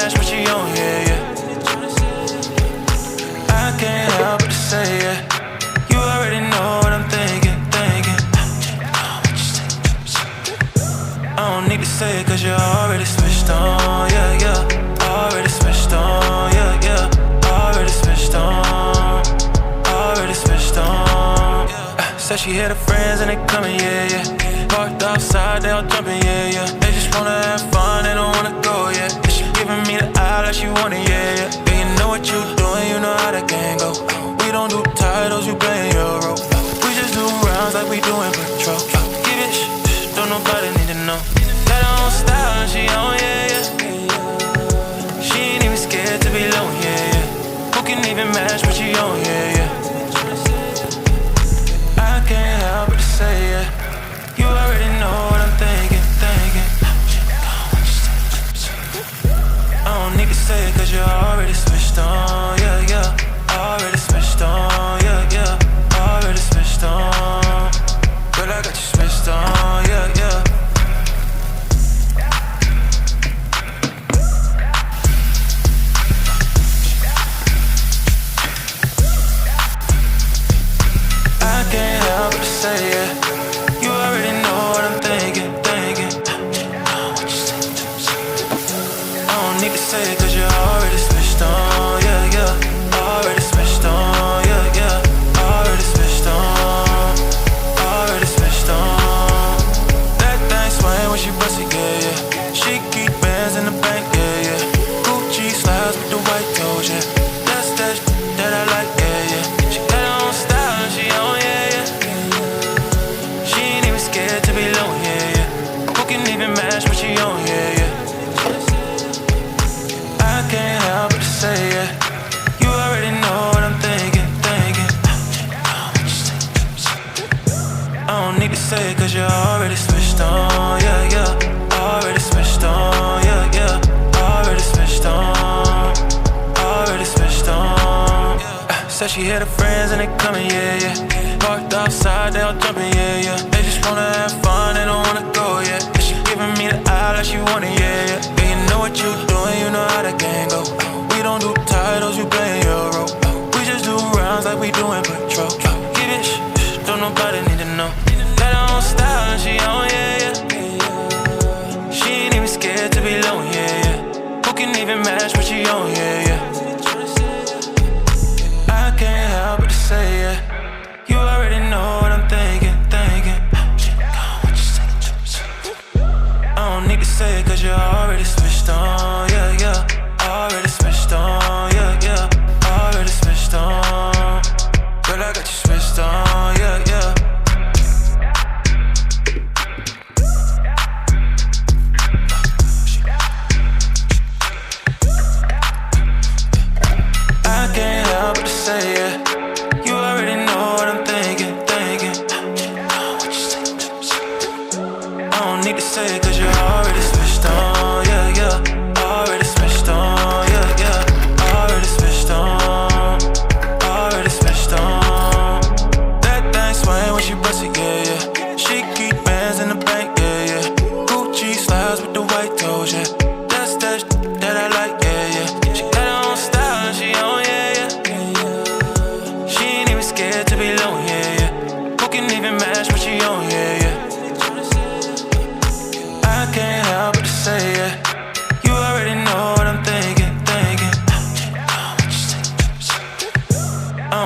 match what you on, yeah, yeah. I can't help but to say it. You already know what I'm thinking. I don't need to say it cause you already switched on, yeah, yeah. Already switched on, yeah, yeah. Already switched on, already switched on. Said she had her friends and they coming, yeah, yeah. Parked outside, they all jumping, yeah, yeah. They just wanna have fun, they don't wanna go, yeah. And she giving me the eye like she want it, yeah, yeah. Yeah, you know what you doing, you know how that game go. We don't do titles, you playing your role. We just do rounds like we doing patrol. Give it don't nobody need to know. Got her own style and she on, yeah, yeah. She ain't even scared to be alone, yeah, yeah. Who can even match what she on, yeah, yeah. I can't help but to say it. You already know what I'm thinking. I don't need to say it cause you already switched on, yeah, yeah. Already switched on, yeah, yeah. Already switched on. Girl, I got you switched on, yeah, yeah. I can't help but to say it. You already know what I'm thinking. I don't need to say it cause you already switched on, yeah, yeah. Already switched on, yeah, yeah. Already switched on, already switched on. That thing swing when she bust it, yeah, yeah. She keep bands in the bank, yeah, yeah. Gucci slides with the white toes, yeah. That's that I like, yeah, yeah. She got her own style and she on, yeah, yeah. She ain't even scared to be alone, yeah, yeah. Who can even match what she on, yeah, yeah. I can't help but to say it. You already know what I'm thinking. I don't need to say it cause you already switched on, yeah, yeah. Already switched on, yeah, yeah. Already switched on, already switched on. Said she had her friends and they coming, yeah, yeah. Parked outside, they all jumping, yeah, yeah. They just wanna have fun, they don't wanna go, yeah. And she giving me the eye like she want it, yeah, yeah. Yeah, you know what you doing, you know how that game go. We don't do titles, you playing your role. We just do rounds like we doing patrol. Give it don't nobody need to know. Got her own style and she on, yeah, yeah. She ain't even scared to be alone, yeah, yeah. Who can even match what she on, yeah, yeah. I can't help but to say it. You already know what I'm thinking. I don't need to say it cause you already switched on, yeah, yeah. Already switched on, yeah, yeah. Already switched on. Girl, I got you switched on, yeah, yeah. I can't help but to say it. You already know what I'm thinking. I don't need to say it cause you already switched on.